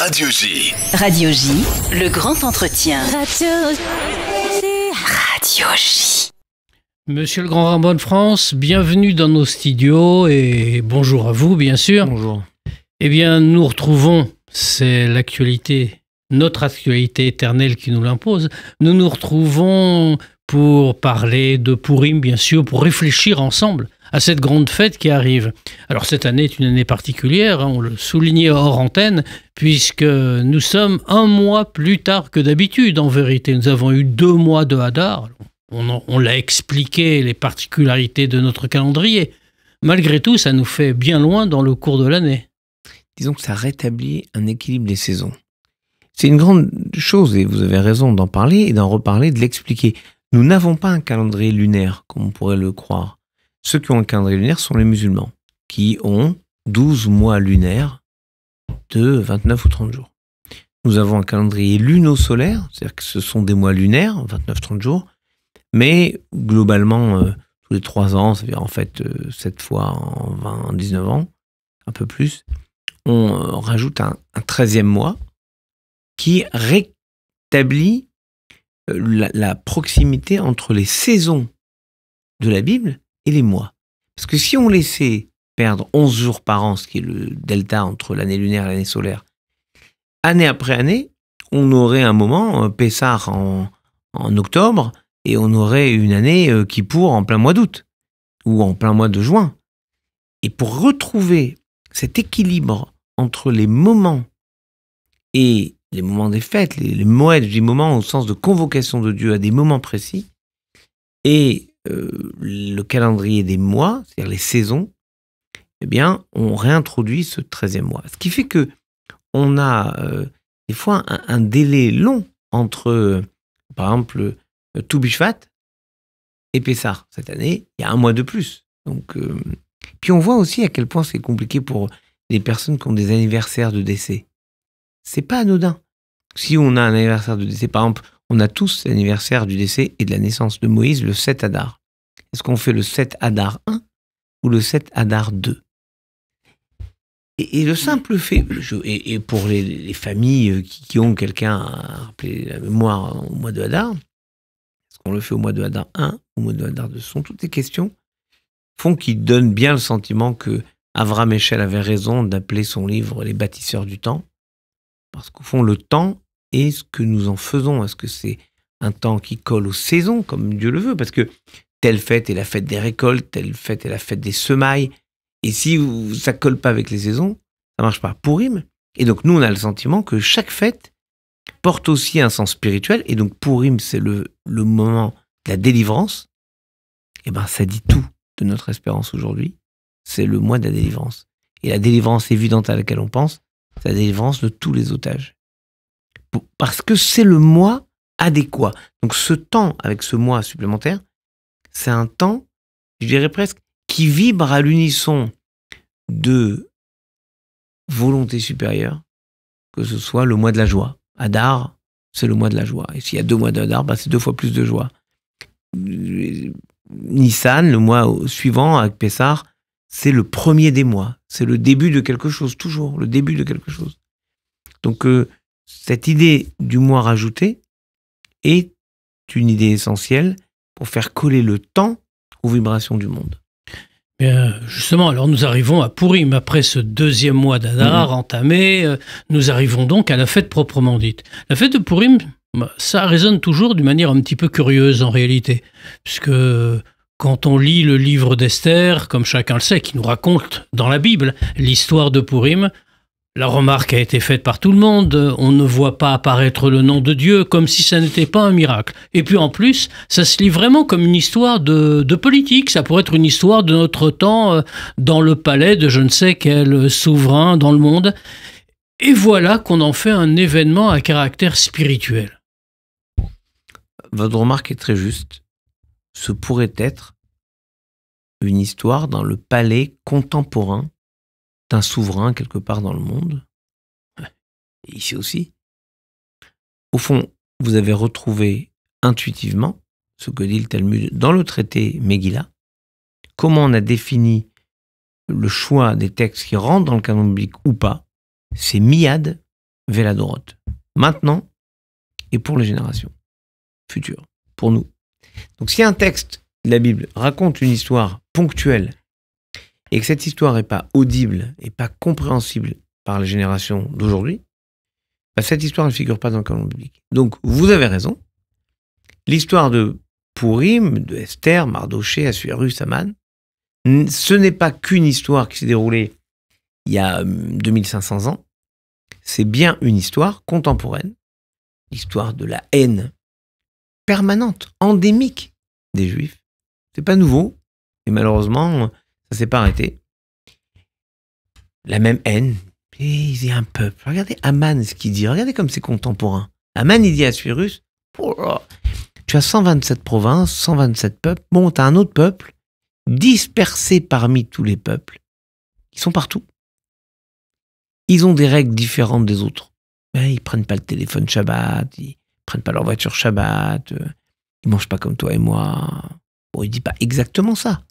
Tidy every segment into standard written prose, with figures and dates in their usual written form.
Radio J. Radio J, le grand entretien. Radio J. Monsieur le Grand Rabbin de France, bienvenue dans nos studios et bonjour à vous, bien sûr. Bonjour. Eh bien, nous retrouvons, c'est l'actualité, notre actualité éternelle qui nous l'impose. Nous nous retrouvons pour parler de Pourim, bien sûr, pour réfléchir ensemble à cette grande fête qui arrive. Alors cette année est une année particulière, on le soulignait hors antenne, puisque nous sommes un mois plus tard que d'habitude, en vérité. Nous avons eu 2 mois de Hadar. On l'a expliqué, les particularités de notre calendrier. Malgré tout, ça nous fait bien loin dans le cours de l'année. Disons que ça rétablit un équilibre des saisons. C'est une grande chose, et vous avez raison d'en parler et d'en reparler, de l'expliquer. Nous n'avons pas un calendrier lunaire, comme on pourrait le croire. Ceux qui ont un calendrier lunaire sont les musulmans, qui ont 12 mois lunaires de 29 ou 30 jours. Nous avons un calendrier luno-solaire, c'est-à-dire que ce sont des mois lunaires, 29-30 jours, mais globalement, tous les 3 ans, c'est-à-dire en fait 7 fois en 19 ans, un peu plus, on rajoute un 13e mois qui rétablit la proximité entre les saisons de la Bible et les mois. Parce que si on laissait perdre 11 jours par an, ce qui est le delta entre l'année lunaire et l'année solaire, année après année, on aurait un moment, Pessah en octobre, et on aurait une année Kippour en plein mois d'août, ou en plein mois de juin. Et pour retrouver cet équilibre entre les moments et les moments des fêtes, les moeds, je dis moments au sens de convocation de Dieu à des moments précis, et le calendrier des mois, c'est-à-dire les saisons, eh bien, on réintroduit ce 13e mois. Ce qui fait que on a des fois un délai long entre, par exemple, Tou Bishvat et Pessah. Cette année, il y a 1 mois de plus. Donc, puis on voit aussi à quel point c'est compliqué pour les personnes qui ont des anniversaires de décès. C'est pas anodin. Si on a un anniversaire de décès, par exemple, on a tous l'anniversaire du décès et de la naissance de Moïse le 7 Hadar. Est-ce qu'on fait le 7 Hadar 1 ou le 7 Hadar 2 ? Et le simple fait, et pour les familles qui ont quelqu'un à rappeler la mémoire au mois de Hadar, est-ce qu'on le fait au mois de Hadar 1 ou au mois de Hadar 2 ? Ce sont toutes les questions font qu'ils donnent bien le sentiment que Avraham Eshel avait raison d'appeler son livre « Les bâtisseurs du temps », parce qu'au fond, le temps est ce que nous en faisons. Est-ce que c'est un temps qui colle aux saisons, comme Dieu le veut ? Parce que telle fête est la fête des récoltes, telle fête est la fête des semailles. Et si ça ne colle pas avec les saisons, ça ne marche pas. Pourim. Et donc, nous, on a le sentiment que chaque fête porte aussi un sens spirituel. Et donc, Pourim, c'est le moment de la délivrance. Et bien, ça dit tout de notre espérance aujourd'hui. C'est le mois de la délivrance. Et la délivrance évidente à laquelle on pense, c'est la délivrance de tous les otages. Parce que c'est le mois adéquat. Donc, ce temps avec ce mois supplémentaire, c'est un temps, je dirais presque, qui vibre à l'unisson de volonté supérieure, que ce soit le mois de la joie. Hadar, c'est le mois de la joie. Et s'il y a 2 mois de Hadar, c'est 2 fois plus de joie. Nissan, le mois suivant, avec Pessah, c'est le premier des mois. C'est le début de quelque chose, toujours, le début de quelque chose. Donc, cette idée du mois rajouté est une idée essentielle pour faire coller le temps aux vibrations du monde. Bien, justement, alors nous arrivons à Pourim. Après ce 2e mois d'Adar entamé, nous arrivons donc à la fête proprement dite. La fête de Pourim, ça résonne toujours d'une manière un petit peu curieuse en réalité, puisque quand on lit le livre d'Esther, comme chacun le sait, qui nous raconte dans la Bible l'histoire de Pourim, la remarque a été faite par tout le monde, on ne voit pas apparaître le nom de Dieu comme si ça n'était pas un miracle. Et puis en plus, ça se lit vraiment comme une histoire de politique, ça pourrait être une histoire de notre temps dans le palais de je ne sais quel souverain dans le monde. Et voilà qu'on en fait un événement à caractère spirituel. Votre remarque est très juste. Ce pourrait être une histoire dans le palais contemporain d'un souverain quelque part dans le monde, et ici aussi. Au fond, vous avez retrouvé intuitivement ce que dit le Talmud dans le traité Megillah, comment on a défini le choix des textes qui rentrent dans le canon biblique ou pas, c'est miyad Veladorot. Maintenant et pour les générations futures, pour nous. Donc si un texte de la Bible raconte une histoire ponctuelle et que cette histoire n'est pas audible et pas compréhensible par les générations d'aujourd'hui, cette histoire ne figure pas dans le canon biblique. Donc vous avez raison. L'histoire de Pourim, de Esther, Mardoché, Assuérus, Aman, ce n'est pas qu'une histoire qui s'est déroulée il y a 2500 ans. C'est bien une histoire contemporaine, l'histoire de la haine permanente, endémique des Juifs. C'est pas nouveau, et malheureusement, ça s'est pas arrêté. La même haine, et il y a un peuple. Regardez Aman, ce qu'il dit, regardez comme c'est contemporain. Aman, il dit à Assuérus, oh, tu as 127 provinces, 127 peuples, bon, tu as un autre peuple, dispersé parmi tous les peuples. Ils sont partout. Ils ont des règles différentes des autres. Ils prennent pas le téléphone Shabbat, ils prennent pas leur voiture Shabbat, ils mangent pas comme toi et moi. Bon, il dit pas exactement ça,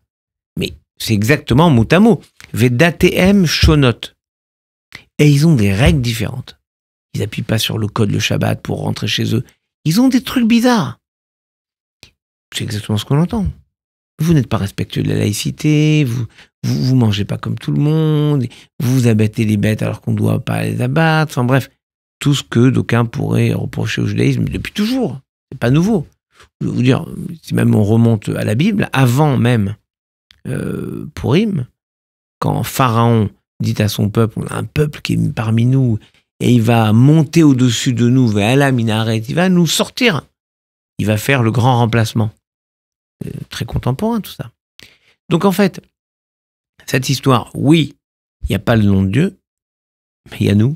mais c'est exactement mot à mot. Vedatem shonot. Et ils ont des règles différentes. Ils appuient pas sur le code le Shabbat pour rentrer chez eux. Ils ont des trucs bizarres. C'est exactement ce qu'on entend. Vous n'êtes pas respectueux de la laïcité, vous mangez pas comme tout le monde, vous abattez les bêtes alors qu'on ne doit pas les abattre, enfin bref, tout ce que d'aucuns pourraient reprocher au judaïsme depuis toujours. C'est pas nouveau. Je veux vous dire, si même on remonte à la Bible, avant même Pourim, quand Pharaon dit à son peuple, on a un peuple qui est parmi nous, et il va monter au-dessus de nous, il va nous sortir. Il va faire le grand remplacement. Très contemporain tout ça. Donc en fait, cette histoire, oui, il n'y a pas le nom de Dieu, mais il y a nous.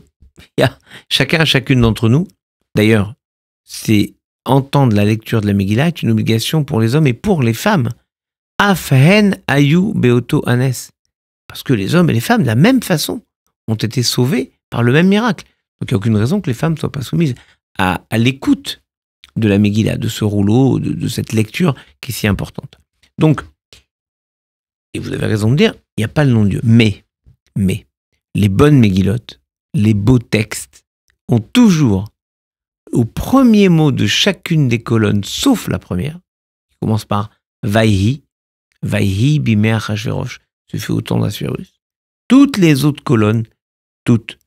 Il y a chacune d'entre nous. D'ailleurs, c'est entendre la lecture de la Megillah est une obligation pour les hommes et pour les femmes. Afhen ayu beoto anes. Parce que les hommes et les femmes, de la même façon, ont été sauvés par le même miracle. Donc il n'y a aucune raison que les femmes ne soient pas soumises à l'écoute de la Megillah, de ce rouleau, de cette lecture qui est si importante. Donc, et vous avez raison de dire, il n'y a pas le nom de Dieu. Mais, les bonnes Megillotes, les beaux textes, ont toujours, au premier mot de chacune des colonnes, sauf la première, qui commence par Vaihi bimer Achashverosh, se fait autant d'Assuérus. Toutes les autres colonnes, toutes,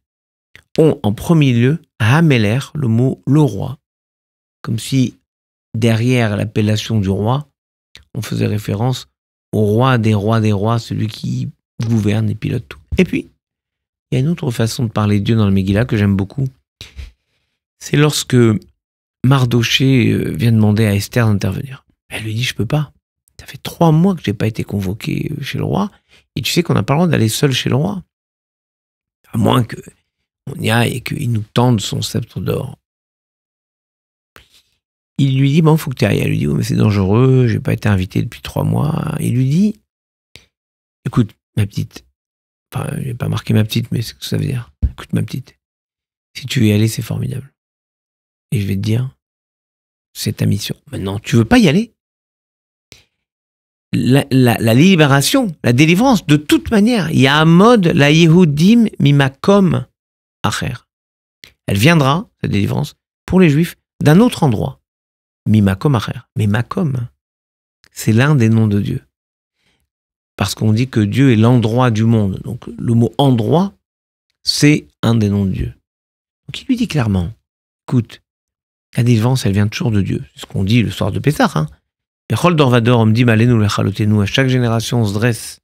ont en premier lieu Hameler, le mot le roi, comme si derrière l'appellation du roi, on faisait référence au roi des rois, celui qui gouverne et pilote tout. Et puis, il y a une autre façon de parler de Dieu dans le Megillah que j'aime beaucoup. C'est lorsque Mardoché vient demander à Esther d'intervenir. Elle lui dit, je peux pas. Ça fait 3 mois que je n'ai pas été convoqué chez le roi, et tu sais qu'on n'a pas le droit d'aller seul chez le roi. À moins qu'on y aille et qu'il nous tende son sceptre d'or. Il lui dit, bon, il faut que tu ailles. Elle lui dit, oh, mais c'est dangereux, je n'ai pas été invité depuis 3 mois. Il lui dit, écoute, ma petite, enfin, je n'ai pas marqué ma petite, mais c'est ce que ça veut dire. Écoute, ma petite, si tu veux y aller, c'est formidable. Et je vais te dire, c'est ta mission. Maintenant, tu veux pas y aller? La libération, la délivrance, de toute manière, il y a un mode, la Yehudim mimakom acher. Elle viendra, cette délivrance, pour les Juifs, d'un autre endroit. Mimakom acher. Mais Makom, c'est l'un des noms de Dieu. Parce qu'on dit que Dieu est l'endroit du monde. Donc le mot endroit, c'est un des noms de Dieu. Donc il lui dit clairement, écoute, la délivrance, elle vient toujours de Dieu. C'est ce qu'on dit le soir de Pessah. Bechol Dorvador, on me dit, malenu lechalotenu, à chaque génération, on se dresse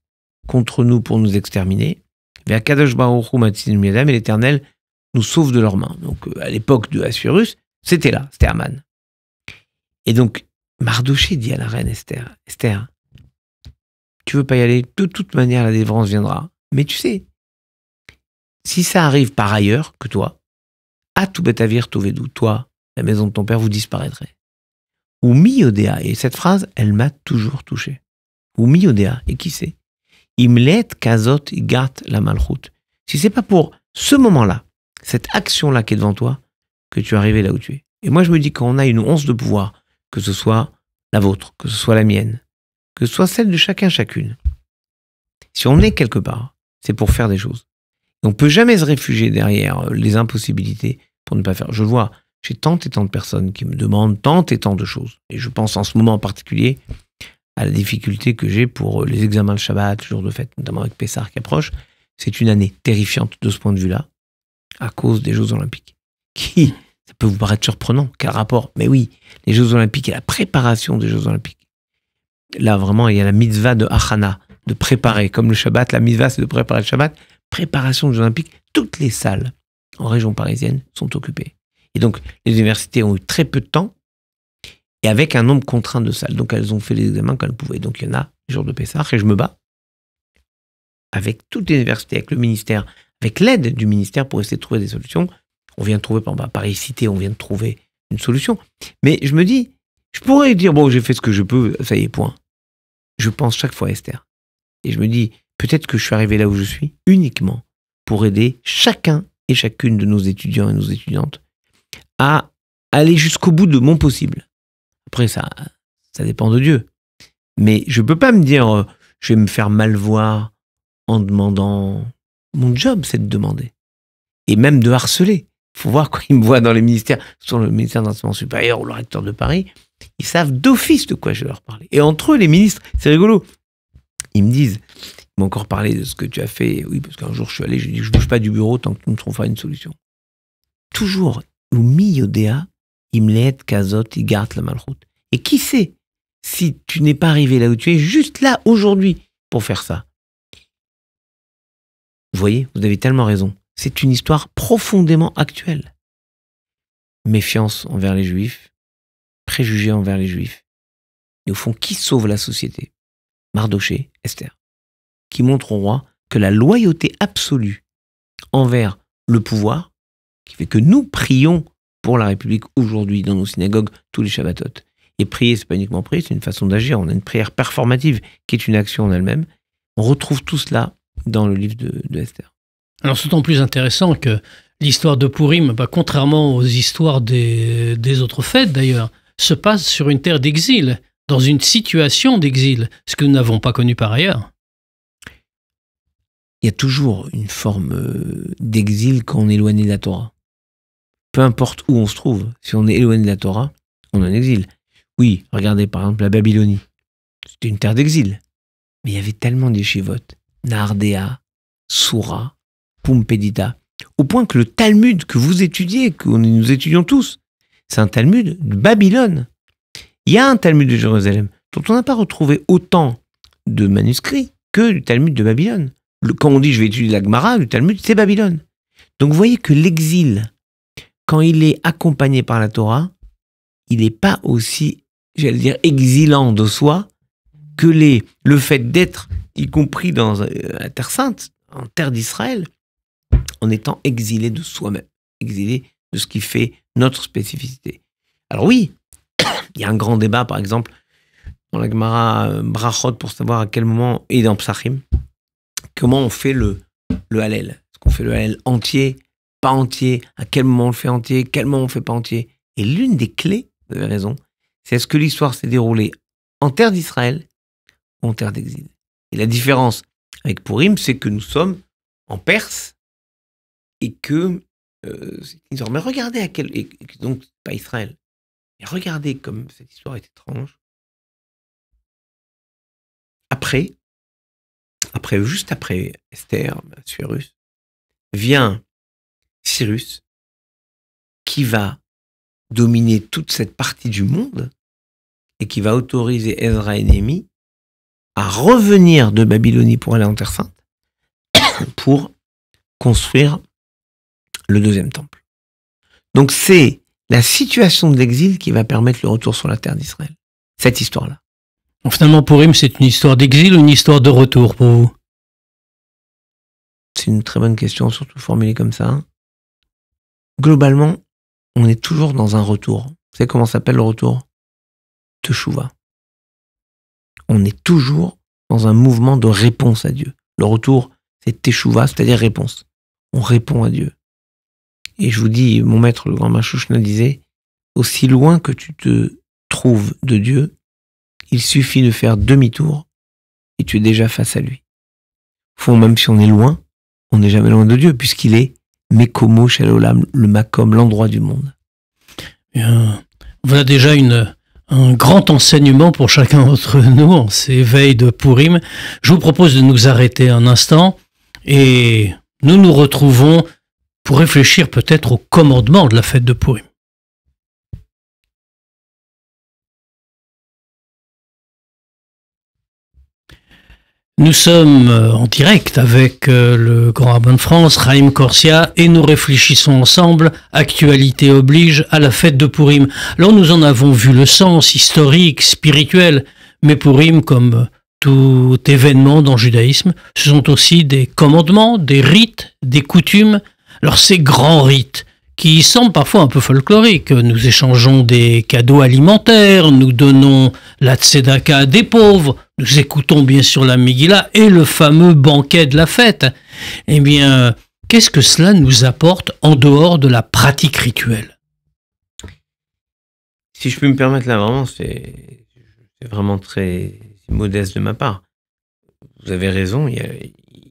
contre nous pour nous exterminer. Et Kadosh Baruch Hu matzinu miadam, et l'Éternel nous sauve de leurs mains. Donc à l'époque de Assuérus, c'était là, c'était Aman. Et donc, Mardoché dit à la reine Esther, Esther, tu veux pas y aller, de toute manière la délivrance viendra. Mais tu sais, si ça arrive par ailleurs que toi, à tout betavir tovedou, toi, la maison de ton père, vous disparaîtrez. Ou mi-odéa, et cette phrase, elle m'a toujours touché. Ou mi-odéa, et qui sait? Imlet kazot igat la malchut. Si c'est pas pour ce moment-là, cette action-là qui est devant toi, que tu es arrivé là où tu es. Et moi, je me dis, quand on a une once de pouvoir, que ce soit la vôtre, que ce soit la mienne, que ce soit celle de chacun, chacune, si on est quelque part, c'est pour faire des choses. Et on ne peut jamais se réfugier derrière les impossibilités pour ne pas faire. Je le vois, j'ai tant et tant de personnes qui me demandent tant et tant de choses. Et je pense en ce moment en particulier à la difficulté que j'ai pour les examens de Shabbat, le jour de fête, notamment avec Pessah qui approche. C'est une année terrifiante de ce point de vue-là, à cause des Jeux Olympiques. Ça peut vous paraître surprenant, quel rapport? Mais oui, les Jeux Olympiques et la préparation des Jeux Olympiques. Là, vraiment, il y a la mitzvah de Achana, de préparer. Comme le Shabbat, la mitzvah, c'est de préparer le Shabbat. Préparation des Jeux Olympiques, toutes les salles en région parisienne sont occupées. Et donc, les universités ont eu très peu de temps et avec un nombre contraint de salles. Donc, elles ont fait les examens quand elles pouvaient. Donc, il y en a, les jours de Pessah, et je me bats avec toutes les universités, avec le ministère, avec l'aide du ministère pour essayer de trouver des solutions. On vient de trouver, par exemple, à Paris Cité, on vient de trouver une solution. Mais je me dis, je pourrais dire, bon, j'ai fait ce que je peux, ça y est, point. Je pense chaque fois à Esther. Et je me dis, peut-être que je suis arrivé là où je suis uniquement pour aider chacun et chacune de nos étudiants et nos étudiantes à aller jusqu'au bout de mon possible. Après, ça dépend de Dieu. Mais je ne peux pas me dire, je vais me faire mal voir en demandant. Mon job, c'est de demander. Et même de harceler. Il faut voir quand ils me voient dans les ministères, sur le ministère de l'Enseignement supérieur ou le recteur de Paris, ils savent d'office de quoi je vais leur parler. Et entre eux, les ministres, c'est rigolo. Ils me disent, ils m'ont encore parlé de ce que tu as fait. Oui, parce qu'un jour, je suis allé, je dis, je ne bouge pas du bureau tant que tu ne me trouves pas une solution. Toujours, ou mi-yodéa, imlet, kazot, igart, la malroute. Et qui sait si tu n'es pas arrivé là où tu es, juste là, aujourd'hui, pour faire ça. Vous voyez, vous avez tellement raison. C'est une histoire profondément actuelle. Méfiance envers les Juifs, préjugés envers les Juifs. Et au fond, qui sauve la société? Mardoché, Esther, qui montre au roi que la loyauté absolue envers le pouvoir, qui fait que nous prions pour la République aujourd'hui dans nos synagogues, tous les Shabbatot. Et prier, c'est pas uniquement prier, c'est une façon d'agir. On a une prière performative qui est une action en elle-même. On retrouve tout cela dans le livre de Esther. Alors c'est d'autant plus intéressant que l'histoire de Pourim, contrairement aux histoires des autres fêtes d'ailleurs, se passe sur une terre d'exil, dans une situation d'exil, ce que nous n'avons pas connu par ailleurs. Il y a toujours une forme d'exil quand on est éloigné de la Torah. Peu importe où on se trouve, si on est éloigné de la Torah, on est en exil. Oui, regardez par exemple la Babylonie. C'était une terre d'exil. Mais il y avait tellement d'yeshivot, Nardéa, Soura, Pumpédita, au point que le Talmud que vous étudiez, que nous étudions tous, c'est un Talmud de Babylone. Il y a un Talmud de Jérusalem dont on n'a pas retrouvé autant de manuscrits que du Talmud de Babylone. Quand on dit je vais étudier la Gemara, le Talmud, c'est Babylone. Donc vous voyez que l'exil, quand il est accompagné par la Torah, il n'est pas aussi, j'allais dire, exilant de soi que le fait d'être, y compris dans la Terre Sainte, en terre d'Israël, en étant exilé de soi-même, exilé de ce qui fait notre spécificité. Alors oui, il y a un grand débat, par exemple, dans la Gemara Brachot, pour savoir à quel moment, et dans Psachim, comment on fait le Hallel. Est-ce qu'on fait le Hallel entier, pas entier, à quel moment on le fait entier, quel moment on ne fait pas entier. Et l'une des clés, vous avez raison, c'est est-ce que l'histoire s'est déroulée en terre d'Israël ou en terre d'exil. Et la différence avec Pourim, c'est que nous sommes en Perse et que mais regardez à quel... Et donc, pas Israël. Mais regardez comme cette histoire est étrange. Juste après Esther, Assuérus, vient Cyrus, qui va dominer toute cette partie du monde et qui va autoriser Ezra et Néhémie à revenir de Babylonie pour aller en Terre Sainte pour construire le deuxième temple. Donc c'est la situation de l'exil qui va permettre le retour sur la terre d'Israël. Cette histoire-là. Donc finalement, Pourim, c'est une histoire d'exil ou une histoire de retour pour vous? C'est une très bonne question, surtout formulée comme ça. Globalement, on est toujours dans un retour. Vous savez comment s'appelle le retour? Teshuvah. On est toujours dans un mouvement de réponse à Dieu. Le retour, c'est Teshuvah, c'est-à-dire réponse. On répond à Dieu. Et je vous dis, mon maître, le grand Mashouchna, disait, aussi loin que tu te trouves de Dieu, il suffit de faire demi-tour et tu es déjà face à lui. Au fond, même si on est loin, on n'est jamais loin de Dieu, puisqu'il est Mekomo Shalolam, le Makom, l'endroit du monde. Bien, voilà déjà un grand enseignement pour chacun d'entre nous en ces veilles de Purim. Je vous propose de nous arrêter un instant et nous nous retrouvons pour réfléchir peut-être au commandement de la fête de Purim. Nous sommes en direct avec le grand rabbin de France, Chaim Corsia, et nous réfléchissons ensemble, actualité oblige, à la fête de Purim. Alors nous en avons vu le sens historique, spirituel, mais Purim, comme tout événement dans le judaïsme, ce sont aussi des commandements, des rites, des coutumes. Alors ces grands rites, qui semblent parfois un peu folkloriques, nous échangeons des cadeaux alimentaires, nous donnons la tzedaka à des pauvres, nous écoutons bien sûr la Megillah et le fameux banquet de la fête. Eh bien, qu'est-ce que cela nous apporte en dehors de la pratique rituelle? Si je peux me permettre là, vraiment, c'est vraiment très modeste de ma part. Vous avez raison, il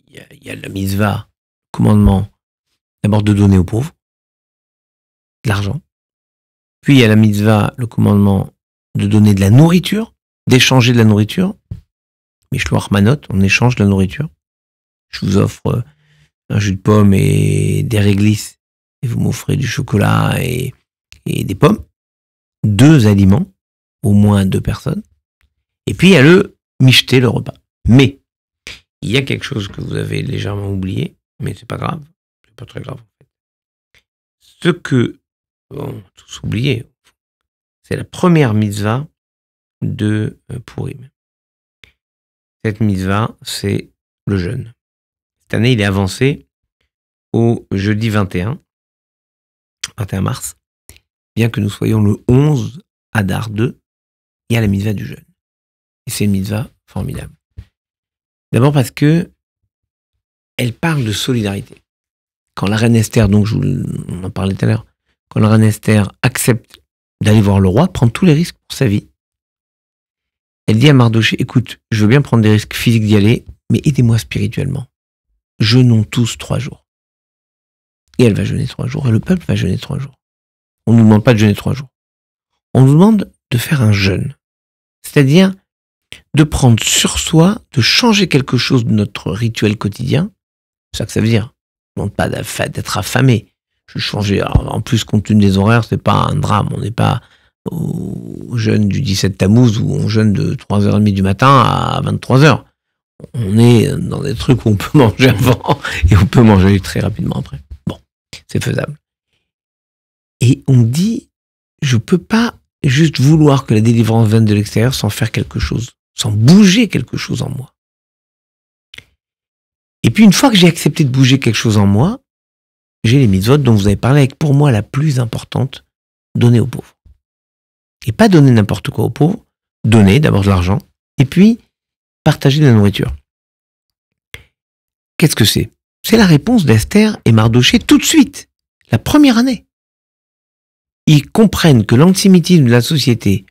y a la mitzvah, le commandement, d'abord de donner aux pauvres, de l'argent. Puis il y a la mitzvah, le commandement de donner de la nourriture, d'échanger de la nourriture. Mishloach manot, on échange de la nourriture. Je vous offre un jus de pomme et des réglisses, et vous m'offrez du chocolat et des pommes. 2 aliments, au moins 2 personnes. Et puis il y a le micheté, le repas. Mais il y a quelque chose que vous avez légèrement oublié, mais c'est pas grave, c'est pas très grave. Ce que tous oublié, c'est la première mitzvah de Purim. Cette mitzvah, c'est le jeûne. Cette année, il est avancé au jeudi 21 mars. Bien que nous soyons le 11 Adar 2, il y a la mitzvah du jeûne. Et c'est une mitzvah formidable. D'abord parce que elle parle de solidarité. Quand la reine Esther, donc on en parlait tout à l'heure, quand la reine Esther accepte d'aller voir le roi, prendre tous les risques pour sa vie, elle dit à Mardoché, écoute, je veux bien prendre des risques physiques d'y aller, mais aidez-moi spirituellement. Jeûnons tous 3 jours. Et elle va jeûner 3 jours, et le peuple va jeûner 3 jours. On ne nous demande pas de jeûner 3 jours. On nous demande de faire un jeûne. C'est-à-dire de prendre sur soi, de changer quelque chose de notre rituel quotidien. C'est ça que ça veut dire. On ne demande pas d'être affamé. Je changer. Alors, en plus, compte tenu des horaires, c'est pas un drame. On n'est pas au jeûne du 17 Tammuz où on jeûne de 3h30 du matin à 23h. On est dans des trucs où on peut manger avant et on peut manger très rapidement après. Bon, c'est faisable. Et on dit, je peux pas juste vouloir que la délivrance vienne de l'extérieur sans faire quelque chose, sans bouger quelque chose en moi. Et puis une fois que j'ai accepté de bouger quelque chose en moi, j'ai les mitzvot dont vous avez parlé avec pour moi la plus importante, donner aux pauvres. Et pas donner n'importe quoi aux pauvres, donner d'abord de l'argent, et puis partager de la nourriture. Qu'est-ce que c'est? C'est la réponse d'Esther et Mardoché tout de suite, la première année. Ils comprennent que l'antisémitisme de la société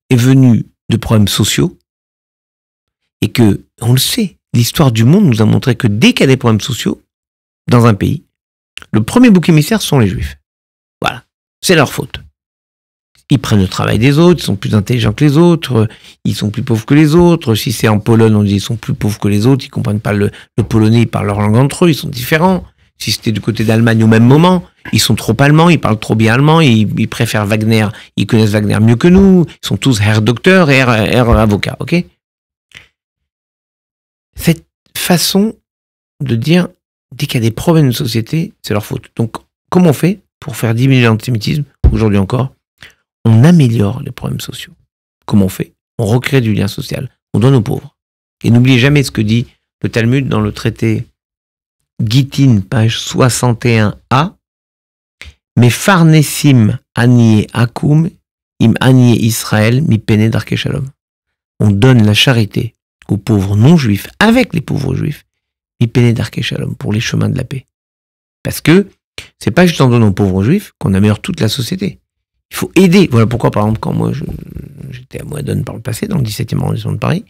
est venu de problèmes sociaux, et que, on le sait, l'histoire du monde nous a montré que dès qu'il y a des problèmes sociaux dans un pays, le premier bouc émissaire sont les Juifs. Voilà, c'est leur faute. Ils prennent le travail des autres, ils sont plus intelligents que les autres, ils sont plus pauvres que les autres. Si c'est en Pologne, on dit ils sont plus pauvres que les autres, ils comprennent pas le polonais, ils parlent leur langue entre eux, ils sont différents. Si c'était du côté d'Allemagne au même moment, ils sont trop allemands, ils parlent trop bien allemand, ils préfèrent Wagner, ils connaissent Wagner mieux que nous, ils sont tous Herr Docteur et Herr Avocat, ok? Cette façon de dire, dès qu'il y a des problèmes de société, c'est leur faute. Donc, comment on fait pour faire diminuer l'antisémitisme, aujourd'hui encore? On améliore les problèmes sociaux. Comment on fait? On recrée du lien social. On donne aux pauvres. Et n'oubliez jamais ce que dit le Talmud dans le traité Gittin, page 61a. Mais farnessim anie akum im anie Israël mi pene darke shalom. On donne la charité aux pauvres non-juifs, avec les pauvres juifs, mi pene darke shalom, pour les chemins de la paix. Parce que c'est pas juste en donnant aux pauvres juifs qu'on améliore toute la société. Il faut aider. Voilà pourquoi, par exemple, quand moi j'étais à Moadone par le passé, dans le 17e arrondissement de Paris,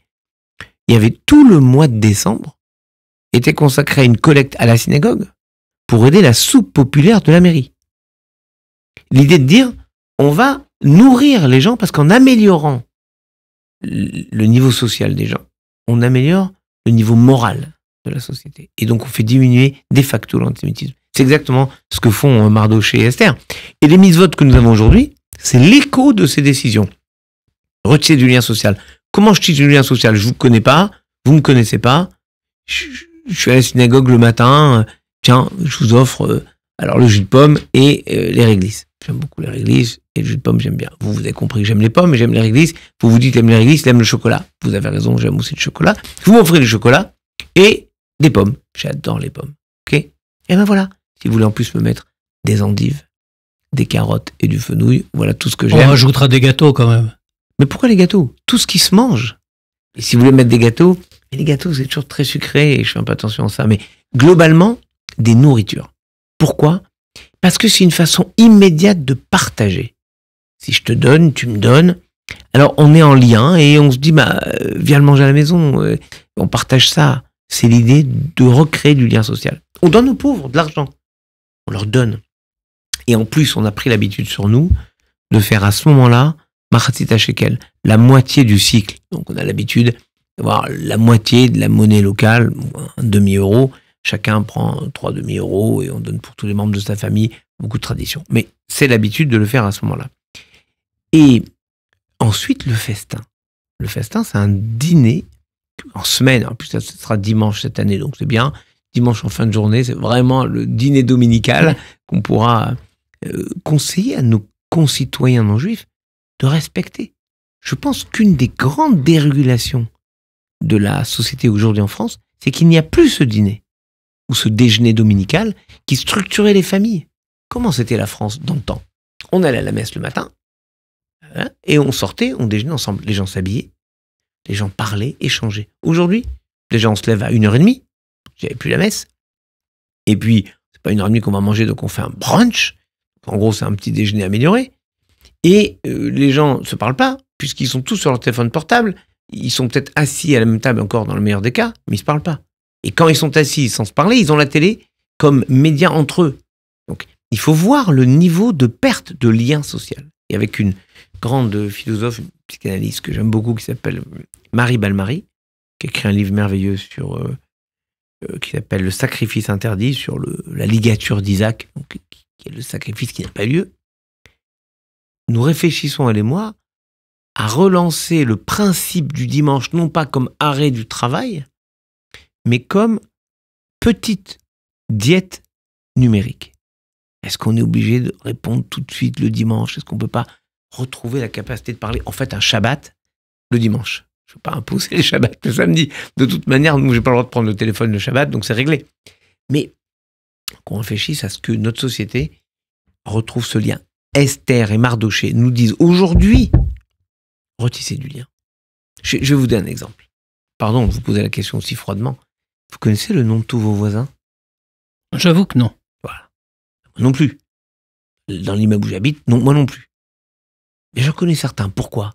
il y avait tout le mois de décembre était consacré à une collecte à la synagogue pour aider la soupe populaire de la mairie. L'idée de dire, on va nourrir les gens parce qu'en améliorant le niveau social des gens, on améliore le niveau moral de la société. Et donc, on fait diminuer de facto l'antisémitisme. C'est exactement ce que font Mardoché et Esther. Et les mises-votes que nous avons aujourd'hui, c'est l'écho de ces décisions. Retirer du lien social. Comment je tisse du lien social? Je vous connais pas, vous me connaissez pas. Je suis à la synagogue le matin. Tiens, je vous offre alors le jus de pomme et les réglisses. J'aime beaucoup les réglisses et le jus de pomme, j'aime bien. Vous avez compris que j'aime les pommes et j'aime les réglisses. Vous vous dites j'aime les réglisses, j'aime le chocolat. Vous avez raison, j'aime aussi le chocolat. Vous m'offrez du chocolat et des pommes. J'adore les pommes. Ok? Et ben voilà. Si vous voulez en plus me mettre des endives, des carottes et du fenouil, voilà tout ce que j'aime. On rajoutera des gâteaux quand même. Mais pourquoi les gâteaux? Tout ce qui se mange. Et si vous voulez mettre des gâteaux, et les gâteaux c'est toujours très sucré et je fais un peu attention à ça, mais globalement, des nourritures. Pourquoi? Parce que c'est une façon immédiate de partager. Si je te donne, tu me donnes. Alors on est en lien et on se dit, viens le manger à la maison. On partage ça. C'est l'idée de recréer du lien social. On donne aux pauvres de l'argent. On leur donne. Et en plus, on a pris l'habitude sur nous de faire à ce moment-là, Machatzit shekel, la moitié du cycle. Donc on a l'habitude d'avoir la moitié de la monnaie locale, un demi-euro. Chacun prend 3 demi-euros et on donne pour tous les membres de sa famille, beaucoup de tradition. Mais c'est l'habitude de le faire à ce moment-là. Et ensuite, le festin. Le festin, c'est un dîner en semaine. En plus, ça sera dimanche cette année, donc c'est bien. Dimanche en fin de journée, c'est vraiment le dîner dominical qu'on pourra conseiller à nos concitoyens non juifs de respecter. Je pense qu'une des grandes dérégulations de la société aujourd'hui en France, c'est qu'il n'y a plus ce dîner ou ce déjeuner dominical qui structurait les familles. Comment c'était la France dans le temps? On allait à la messe le matin et on sortait, on déjeunait ensemble. Les gens s'habillaient, les gens parlaient, échangeaient. Aujourd'hui, les gens se lèvent à 1h30, j'avais plus la messe. Et puis, c'est pas 1h30 qu'on va manger, donc on fait un brunch. En gros, c'est un petit déjeuner amélioré. Et les gens ne se parlent pas, puisqu'ils sont tous sur leur téléphone portable. Ils sont peut-être assis à la même table encore dans le meilleur des cas, mais ils ne se parlent pas. Et quand ils sont assis sans se parler, ils ont la télé comme média entre eux. Donc, il faut voir le niveau de perte de lien social. Et avec une grande philosophe, une psychanalyste que j'aime beaucoup, qui s'appelle Marie Balmary, qui a écrit un livre merveilleux sur, qui s'appelle Le sacrifice interdit, sur la ligature d'Isaac, qui est le sacrifice qui n'a pas lieu. Nous réfléchissons, elle et moi, à relancer le principe du dimanche, non pas comme arrêt du travail, mais comme petite diète numérique. Est-ce qu'on est obligé de répondre tout de suite le dimanche? Est-ce qu'on ne peut pas retrouver la capacité de parler? En fait, un Shabbat, le dimanche. Je ne veux pas imposer les Shabbats le samedi. De toute manière, nous, je n'ai pas le droit de prendre le téléphone le Shabbat, donc c'est réglé. Mais qu'on réfléchisse à ce que notre société retrouve ce lien. Esther et Mardoché nous disent aujourd'hui, retissez du lien. Je vais vous donner un exemple. Pardon de vous poser la question aussi froidement. Vous connaissez le nom de tous vos voisins? J'avoue que non. Voilà. Moi non plus. Dans l'immeuble où j'habite, non, moi non plus. Mais j'en connais certains. Pourquoi?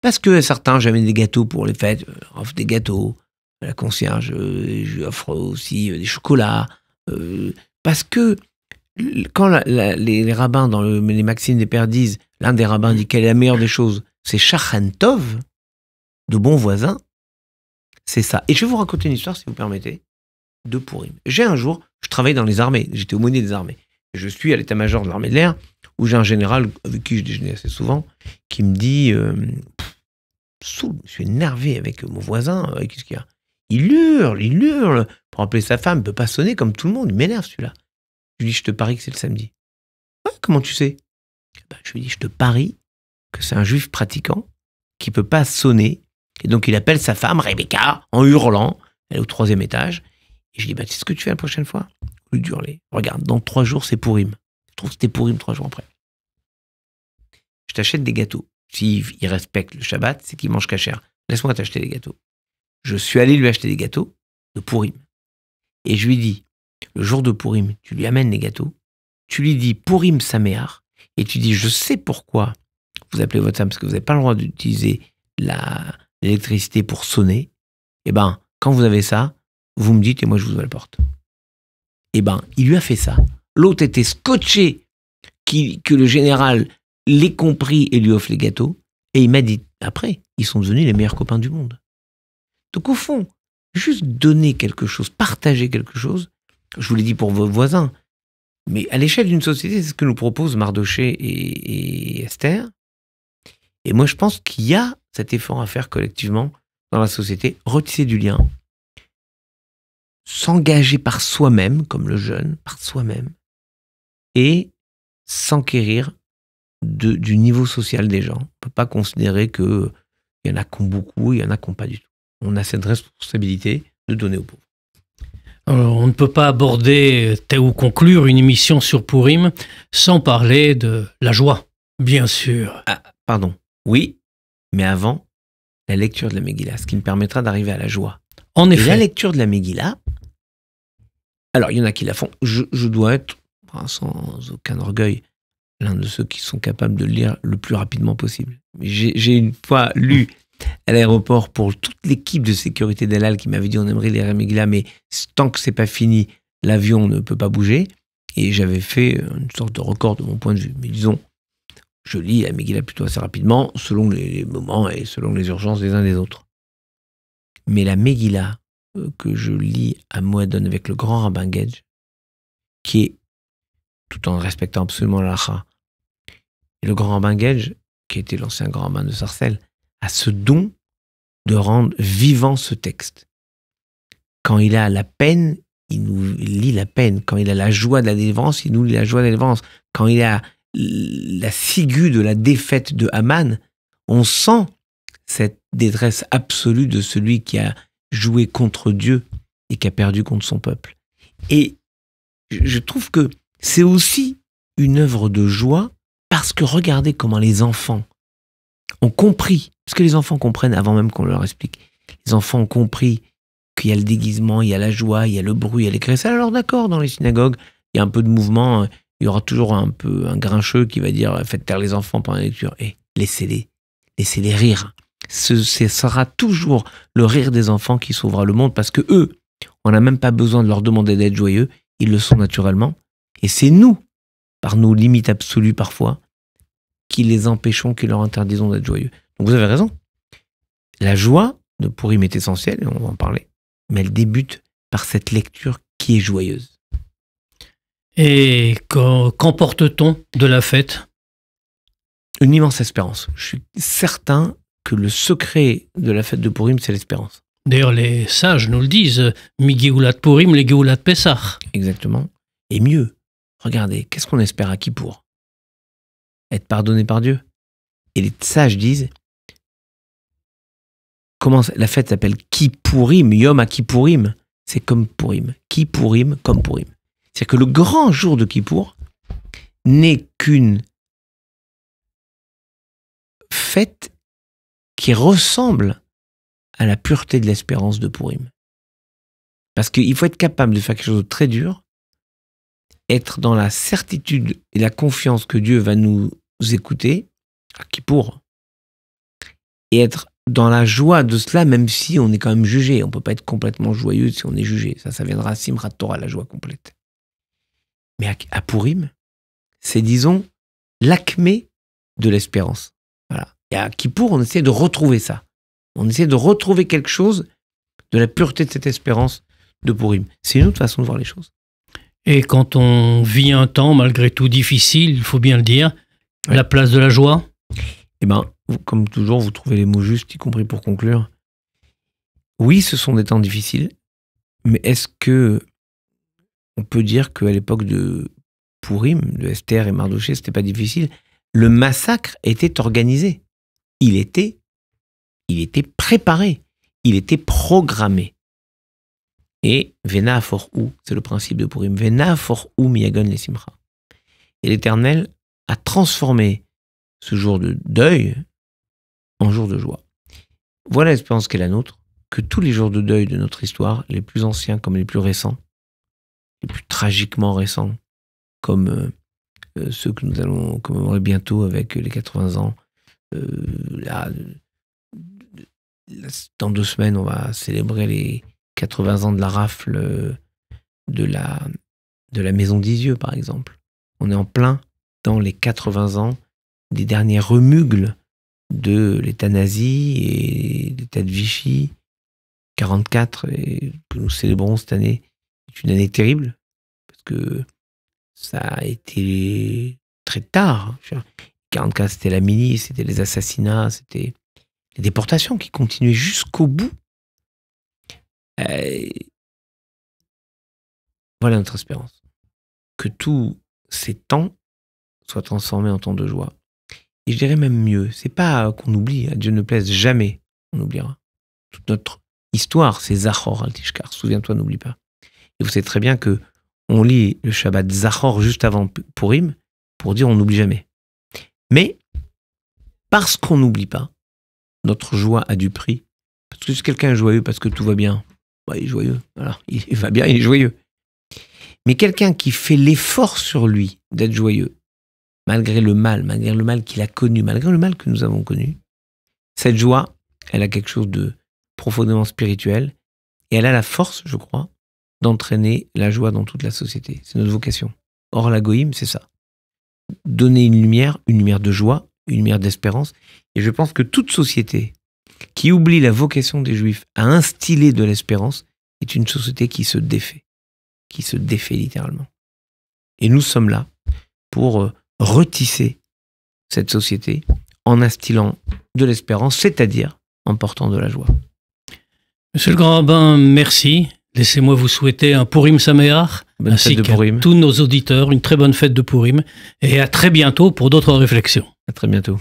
Parce que certains, j'amène des gâteaux pour les fêtes, offre des gâteaux. La concierge, je lui offre aussi des chocolats. Parce que quand les rabbins dans les Maximes des Pères disent, l'un des rabbins dit quelle est la meilleure des choses, c'est Shachan Tov, de bons voisins, c'est ça. Et je vais vous raconter une histoire, si vous permettez, de Pourim. J'ai un jour, je travaillais dans les armées, j'étais aumônier des armées. Je suis à l'état-major de l'armée de l'air, où j'ai un général avec qui je déjeunais assez souvent, qui me dit, je suis énervé avec mon voisin, qu'est-ce qu'il y a? Il hurle, pour appeler sa femme, il ne peut pas sonner comme tout le monde, il m'énerve celui-là. Je lui dis, je te parie que c'est le samedi. Ouais, comment tu sais? Je lui dis, je te parie que c'est un juif pratiquant qui ne peut pas sonner. Et donc, il appelle sa femme, Rebecca, en hurlant. Elle est au 3e étage. Et je lui dis, c'est ce que tu fais la prochaine fois? Au lieu d'hurler. Regarde, dans 3 jours, c'est Pourim. Je trouve que c'était Pourim 3 jours après. Je t'achète des gâteaux. S'il respecte le Shabbat, c'est qu'il mange kasher. Laisse-moi t'acheter des gâteaux. Je suis allé lui acheter des gâteaux de Pourim. Et je lui dis, le jour de Pourim, tu lui amènes les gâteaux, tu lui dis Pourim Saméar, et tu dis, je sais pourquoi vous appelez votre femme, parce que vous n'avez pas le droit d'utiliser l'électricité pour sonner. Eh bien, quand vous avez ça, vous me dites, et moi je vous ouvre la porte. Eh ben, il lui a fait ça. L'autre était scotché que le général l'ait compris et lui offre les gâteaux. Et il m'a dit, après, ils sont devenus les meilleurs copains du monde. Donc au fond, juste donner quelque chose, partager quelque chose, je vous l'ai dit pour vos voisins, mais à l'échelle d'une société, c'est ce que nous proposent Mardochée et Esther. Et moi, je pense qu'il y a cet effort à faire collectivement dans la société, retisser du lien, s'engager par soi-même, comme le jeune, par soi-même, et s'enquérir du niveau social des gens. On ne peut pas considérer qu'il y en a qui ont beaucoup, il y en a qui n'ont pas du tout. On a cette responsabilité de donner aux pauvres. Alors, on ne peut pas aborder ou conclure une émission sur Pourim sans parler de la joie, bien sûr. Ah, pardon. Oui, mais avant, la lecture de la Megillah, ce qui me permettra d'arriver à la joie. En effet. Et la lecture de la Megillah, alors il y en a qui la font. Je dois être, sans aucun orgueil, l'un de ceux qui sont capables de le lire le plus rapidement possible. J'ai une fois lu à l'aéroport pour toute l'équipe de sécurité d'El Al qui m'avait dit on aimerait lire la Megillah, mais tant que c'est pas fini, l'avion ne peut pas bouger. Et j'avais fait une sorte de record de mon point de vue. Mais disons, je lis la Megillah plutôt assez rapidement, selon les moments et selon les urgences des uns des autres. Mais la Megillah que je lis à Moadon avec le grand rabbin Gedge, qui est, tout en respectant absolument l'Alacha, et le grand rabbin Gedge, qui était l'ancien grand rabbin de Sarcelles, a ce don de rendre vivant ce texte. Quand il a la peine, il nous lit la peine. Quand il a la joie de la délivrance, il nous lit la joie de la délivrance. Quand il a la ciguë de la défaite de Haman, on sent cette détresse absolue de celui qui a joué contre Dieu et qui a perdu contre son peuple. Et je trouve que c'est aussi une œuvre de joie parce que regardez comment les enfants ont compris, parce que les enfants comprennent avant même qu'on leur explique. Les enfants ont compris qu'il y a le déguisement, il y a la joie, il y a le bruit, il y a les crécelles. Alors d'accord, dans les synagogues, il y a un peu de mouvement, il y aura toujours un grincheux qui va dire « faites taire les enfants pendant la lecture ». Et laissez-les rire. Ce sera toujours le rire des enfants qui sauvera le monde parce que eux, on n'a même pas besoin de leur demander d'être joyeux, ils le sont naturellement. Et c'est nous, par nos limites absolues parfois, qui les empêchons, qui leur interdisons d'être joyeux. Donc vous avez raison. La joie de Pourim est essentielle, et on va en parler, mais elle débute par cette lecture qui est joyeuse. Et qu'emporte-t-on de la fête? Une immense espérance. Je suis certain que le secret de la fête de Pourim, c'est l'espérance. D'ailleurs, les sages nous le disent, mi Géoulat Pourim, les Géoulat Pessah. Exactement. Et mieux, regardez, qu'est-ce qu'on espère à Kippour? Être pardonné par Dieu. Et les sages disent, comment la fête s'appelle Kippourim, Yom à Kippourim, c'est comme Pourim. Kippourim comme Pourim. C'est-à-dire que le grand jour de Kippour n'est qu'une fête qui ressemble à la pureté de l'espérance de Pourim. Parce qu'il faut être capable de faire quelque chose de très dur, être dans la certitude et la confiance que Dieu va nous écouter, à Kippour, et être dans la joie de cela, même si on est quand même jugé. On ne peut pas être complètement joyeux si on est jugé. Ça viendra à Simchat Torah, la joie complète. Mais à Pourim, c'est, disons, l'acmé de l'espérance. Voilà. Et à Kippour, on essaie de retrouver ça. On essaie de retrouver quelque chose de la pureté de cette espérance de Pourim. C'est une autre façon de voir les choses. Et quand on vit un temps, malgré tout difficile, il faut bien le dire, la place de la joie? Eh bien, comme toujours, vous trouvez les mots justes, y compris pour conclure. Oui, ce sont des temps difficiles, mais est-ce que on peut dire qu'à l'époque de Pourim, de Esther et Mardochée, c'était pas difficile? Le massacre était organisé. Il était préparé. Il était programmé. Et Vena for ou, c'est le principe de Pourim. Vena for ou miyagon les simcha. Et l'Éternel a transformé ce jour de deuil en jour de joie. Voilà l'espérance qu'est la nôtre, que tous les jours de deuil de notre histoire, les plus anciens comme les plus récents, les plus tragiquement récents, comme ceux que nous allons commémorer bientôt avec les 80 ans. Là, dans 2 semaines, on va célébrer les 80 ans de la rafle de la de la Maison d'Isieux, par exemple. On est en plein dans les 80 ans des derniers remugles de l'État nazi et l'État de Vichy. 44, et que nous célébrons cette année, est une année terrible, parce que ça a été très tard. 44, c'était la milice, c'était les assassinats, c'était les déportations qui continuaient jusqu'au bout. Voilà notre espérance. Que tous ces temps soient transformés en temps de joie. Et je dirais même mieux, c'est pas qu'on oublie, à Dieu ne plaise, jamais on oubliera. Toute notre histoire, c'est Zachor al Tishkar, souviens-toi, n'oublie pas. Et vous savez très bien que on lit le Shabbat Zachor juste avant Purim pour dire on n'oublie jamais. Mais parce qu'on n'oublie pas, notre joie a du prix. Parce que si quelqu'un est joyeux parce que tout va bien, bah, il est joyeux. Voilà, il va bien, il est joyeux. Mais quelqu'un qui fait l'effort sur lui d'être joyeux, malgré le mal qu'il a connu, malgré le mal que nous avons connu, cette joie, elle a quelque chose de profondément spirituel et elle a la force, je crois, d'entraîner la joie dans toute la société. C'est notre vocation. Or, la Goïm, c'est ça. Donner une lumière de joie, une lumière d'espérance. Et je pense que toute société qui oublie la vocation des Juifs à instiller de l'espérance est une société qui se défait littéralement. Et nous sommes là pour retisser cette société en instillant de l'espérance, c'est-à-dire en portant de la joie. Monsieur le grand rabbin, merci. Laissez-moi vous souhaiter un Purim Sameach, ainsi qu'à tous nos auditeurs une très bonne fête de Purim, et à très bientôt pour d'autres réflexions. À très bientôt.